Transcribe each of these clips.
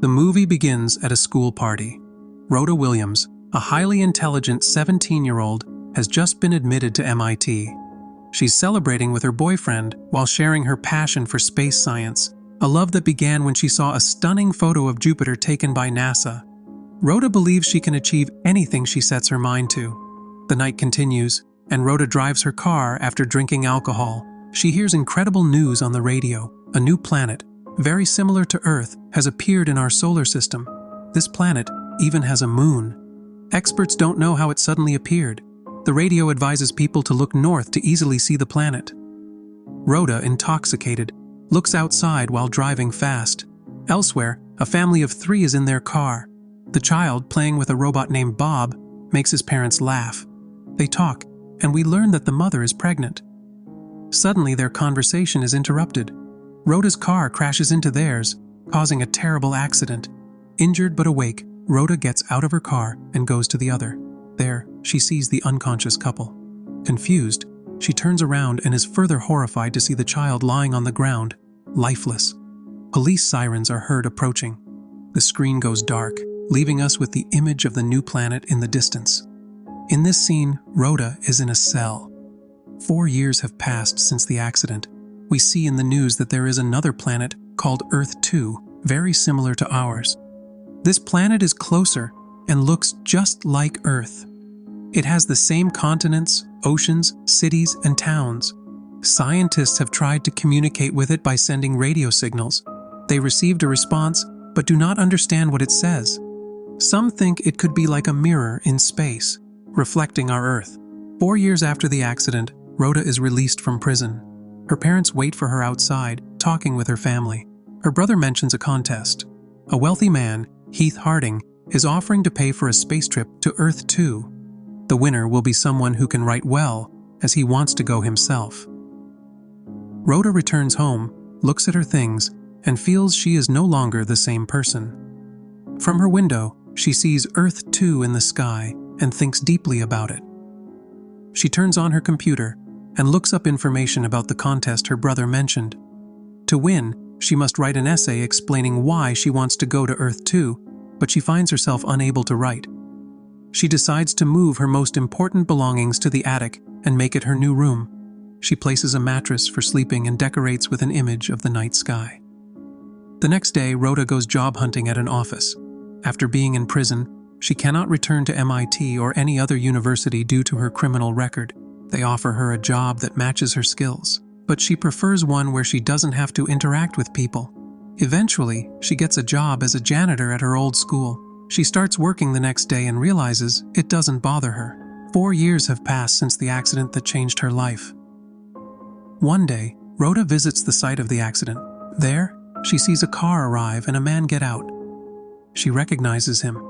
The movie begins at a school party. Rhoda Williams, a highly intelligent 17-year-old, has just been admitted to MIT. She's celebrating with her boyfriend while sharing her passion for space science, a love that began when she saw a stunning photo of Jupiter taken by NASA. Rhoda believes she can achieve anything she sets her mind to. The night continues, and Rhoda drives her car after drinking alcohol. She hears incredible news on the radio. A new planet, very similar to Earth, has appeared in our solar system. This planet even has a moon. Experts don't know how it suddenly appeared. The radio advises people to look north to easily see the planet. Rhoda, intoxicated, looks outside while driving fast. Elsewhere, a family of 3 is in their car. The child, playing with a robot named Bob, makes his parents laugh. They talk, and we learn that the mother is pregnant. Suddenly, their conversation is interrupted. Rhoda's car crashes into theirs, causing a terrible accident. Injured but awake, Rhoda gets out of her car and goes to the other. There, she sees the unconscious couple. Confused, she turns around and is further horrified to see the child lying on the ground, lifeless. Police sirens are heard approaching. The screen goes dark, leaving us with the image of the new planet in the distance. In this scene, Rhoda is in a cell. 4 years have passed since the accident. We see in the news that there is another planet called Earth 2, very similar to ours. This planet is closer and looks just like Earth. It has the same continents, oceans, cities, and towns. Scientists have tried to communicate with it by sending radio signals. They received a response, but do not understand what it says. Some think it could be like a mirror in space, reflecting our Earth. 4 years after the accident, Rhoda is released from prison. Her parents wait for her outside, talking with her family. Her brother mentions a contest. A wealthy man, Heath Harding, is offering to pay for a space trip to Earth 2. The winner will be someone who can write well, as he wants to go himself. Rhoda returns home, looks at her things, and feels she is no longer the same person. From her window, she sees Earth 2 in the sky and thinks deeply about it. She turns on her computer and looks up information about the contest her brother mentioned. To win, she must write an essay explaining why she wants to go to Earth 2, but she finds herself unable to write. She decides to move her most important belongings to the attic and make it her new room. She places a mattress for sleeping and decorates with an image of the night sky. The next day, Rhoda goes job hunting at an office. After being in prison, she cannot return to MIT or any other university due to her criminal record. They offer her a job that matches her skills, but she prefers one where she doesn't have to interact with people. Eventually, she gets a job as a janitor at her old school. She starts working the next day and realizes it doesn't bother her. 4 years have passed since the accident that changed her life. One day, Rhoda visits the site of the accident. There, she sees a car arrive and a man get out. She recognizes him.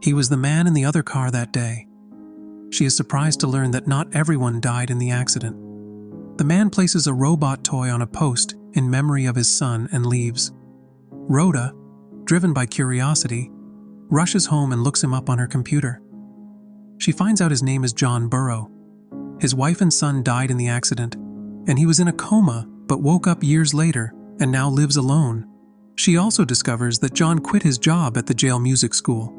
He was the man in the other car that day. She is surprised to learn that not everyone died in the accident. The man places a robot toy on a post in memory of his son and leaves. Rhoda, driven by curiosity, rushes home and looks him up on her computer. She finds out his name is John Burrow. His wife and son died in the accident, and he was in a coma but woke up years later and now lives alone. She also discovers that John quit his job at the jail music school.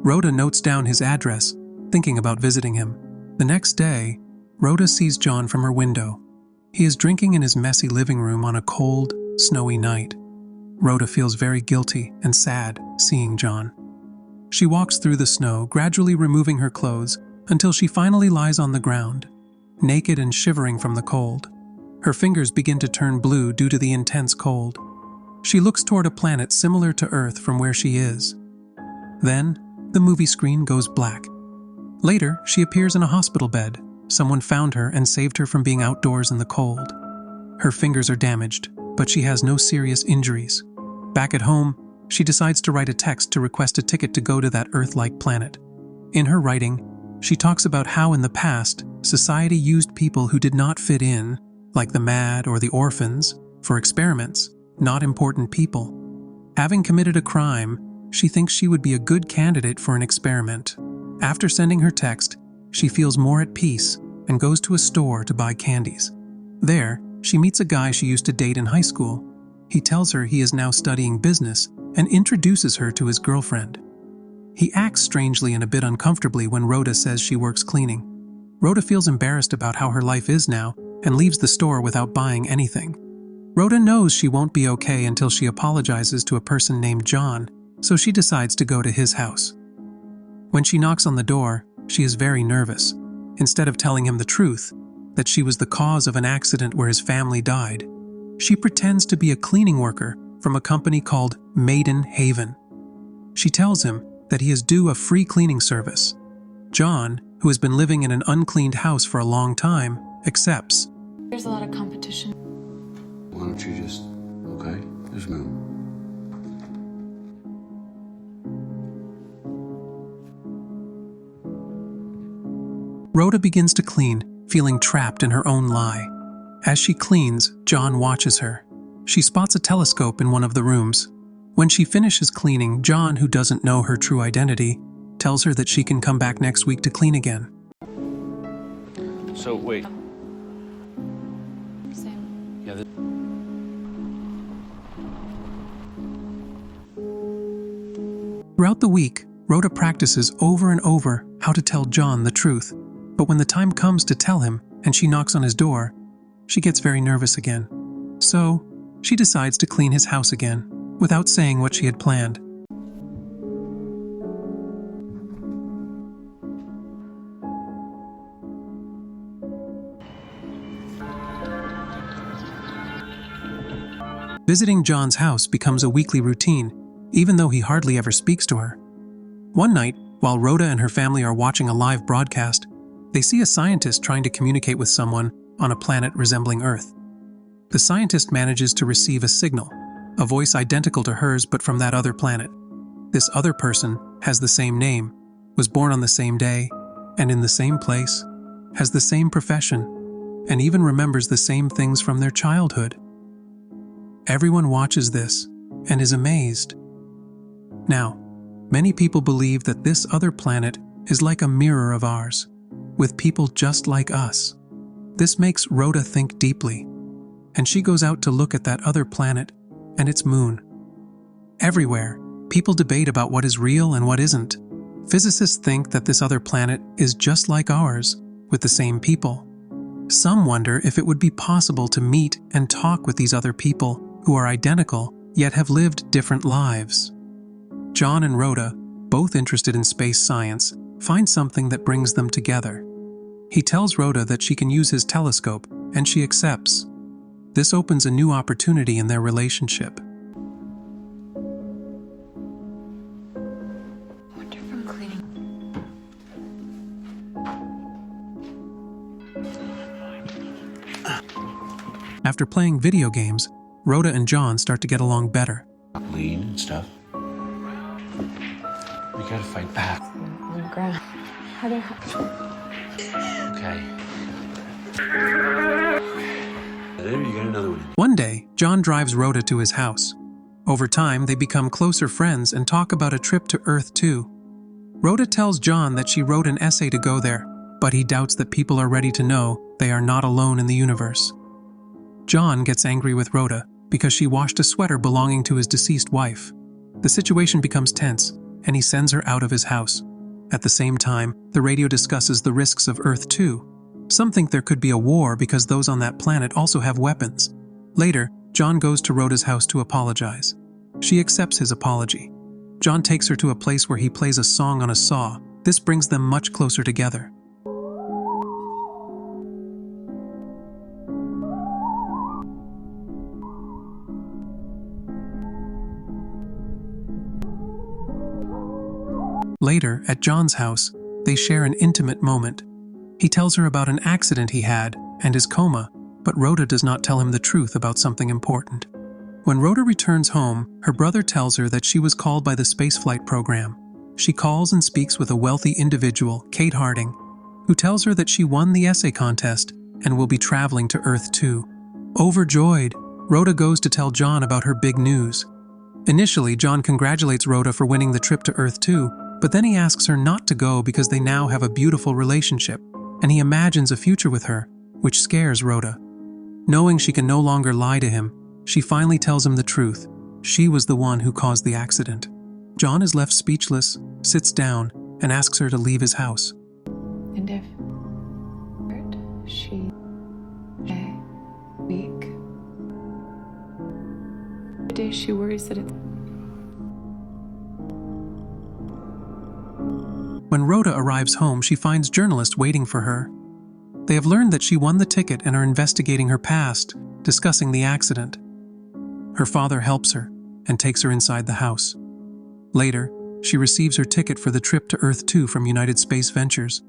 Rhoda notes down his address, thinking about visiting him. The next day, Rhoda sees John from her window. He is drinking in his messy living room on a cold, snowy night. Rhoda feels very guilty and sad seeing John. She walks through the snow, gradually removing her clothes until she finally lies on the ground, naked and shivering from the cold. Her fingers begin to turn blue due to the intense cold. She looks toward a planet similar to Earth from where she is. Then, the movie screen goes black. Later, she appears in a hospital bed. Someone found her and saved her from being outdoors in the cold. Her fingers are damaged, but she has no serious injuries. Back at home, she decides to write a text to request a ticket to go to that Earth-like planet. In her writing, she talks about how in the past, society used people who did not fit in, like the mad or the orphans, for experiments, not important people. Having committed a crime, she thinks she would be a good candidate for an experiment. After sending her text, she feels more at peace and goes to a store to buy candies. There, she meets a guy she used to date in high school. He tells her he is now studying business and introduces her to his girlfriend. He acts strangely and a bit uncomfortably when Rhoda says she works cleaning. Rhoda feels embarrassed about how her life is now and leaves the store without buying anything. Rhoda knows she won't be okay until she apologizes to a person named John, so she decides to go to his house. When she knocks on the door, she is very nervous. Instead of telling him the truth, that she was the cause of an accident where his family died, she pretends to be a cleaning worker from a company called Maiden Haven. She tells him that he is due a free cleaning service. John, who has been living in an uncleaned house for a long time, accepts. There's a lot of competition. Why don't you just, okay, just move. Rhoda begins to clean, feeling trapped in her own lie. As she cleans, John watches her. She spots a telescope in one of the rooms. When she finishes cleaning, John, who doesn't know her true identity, tells her that she can come back next week to clean again. So, wait. Same. Yeah, Throughout the week, Rhoda practices over and over how to tell John the truth. But when the time comes to tell him and she knocks on his door, she gets very nervous again. So, she decides to clean his house again, without saying what she had planned. Visiting John's house becomes a weekly routine, even though he hardly ever speaks to her. One night, while Rhoda and her family are watching a live broadcast, they see a scientist trying to communicate with someone on a planet resembling Earth. The scientist manages to receive a signal, a voice identical to hers but from that other planet. This other person has the same name, was born on the same day, and in the same place, has the same profession, and even remembers the same things from their childhood. Everyone watches this and is amazed. Now, many people believe that this other planet is like a mirror of ours, with people just like us. This makes Rhoda think deeply, and she goes out to look at that other planet and its moon. Everywhere, people debate about what is real and what isn't. Physicists think that this other planet is just like ours, with the same people. Some wonder if it would be possible to meet and talk with these other people who are identical yet have lived different lives. John and Rhoda, both interested in space science, find something that brings them together. He tells Rhoda that she can use his telescope, and she accepts. This opens a new opportunity in their relationship. I wonder if I'm cleaning. After playing video games, Rhoda and John start to get along better. lean and stuff. We gotta fight back. On the ground. How do Okay. There, you got another one. One day, John drives Rhoda to his house. Over time, they become closer friends and talk about a trip to Earth 2. Rhoda tells John that she wrote an essay to go there, but he doubts that people are ready to know they are not alone in the universe. John gets angry with Rhoda because she washed a sweater belonging to his deceased wife. The situation becomes tense, and he sends her out of his house. At the same time, the radio discusses the risks of Earth 2. Some think there could be a war because those on that planet also have weapons. Later, John goes to Rhoda's house to apologize. She accepts his apology. John takes her to a place where he plays a song on a saw. This brings them much closer together. Later, at John's house, they share an intimate moment. He tells her about an accident he had and his coma, but Rhoda does not tell him the truth about something important. When Rhoda returns home, her brother tells her that she was called by the spaceflight program. She calls and speaks with a wealthy individual, Kate Harding, who tells her that she won the essay contest and will be traveling to Earth 2. Overjoyed, Rhoda goes to tell John about her big news. Initially, John congratulates Rhoda for winning the trip to Earth 2, but then he asks her not to go because they now have a beautiful relationship, and he imagines a future with her, which scares Rhoda. Knowing she can no longer lie to him, she finally tells him the truth. She was the one who caused the accident. John is left speechless, sits down, and asks her to leave his house. And if she weak, the day she worries that it's When Rhoda arrives home, she finds journalists waiting for her. They have learned that she won the ticket and are investigating her past, discussing the accident. Her father helps her and takes her inside the house. Later, she receives her ticket for the trip to Earth 2 from United Space Ventures.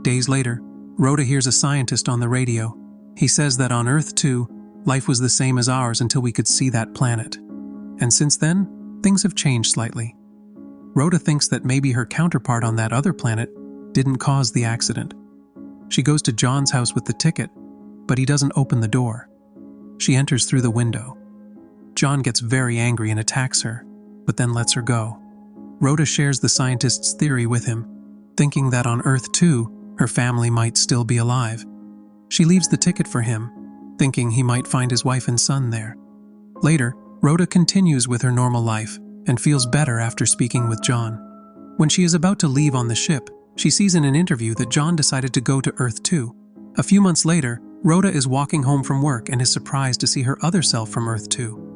Days later, Rhoda hears a scientist on the radio. He says that on Earth 2, life was the same as ours until we could see that planet. And since then, things have changed slightly. Rhoda thinks that maybe her counterpart on that other planet didn't cause the accident. She goes to John's house with the ticket, but he doesn't open the door. She enters through the window. John gets very angry and attacks her, but then lets her go. Rhoda shares the scientist's theory with him, thinking that on Earth 2, her family might still be alive. She leaves the ticket for him, thinking he might find his wife and son there. Later, Rhoda continues with her normal life and feels better after speaking with John. When she is about to leave on the ship, she sees in an interview that John decided to go to Earth 2. A few months later, Rhoda is walking home from work and is surprised to see her other self from Earth 2.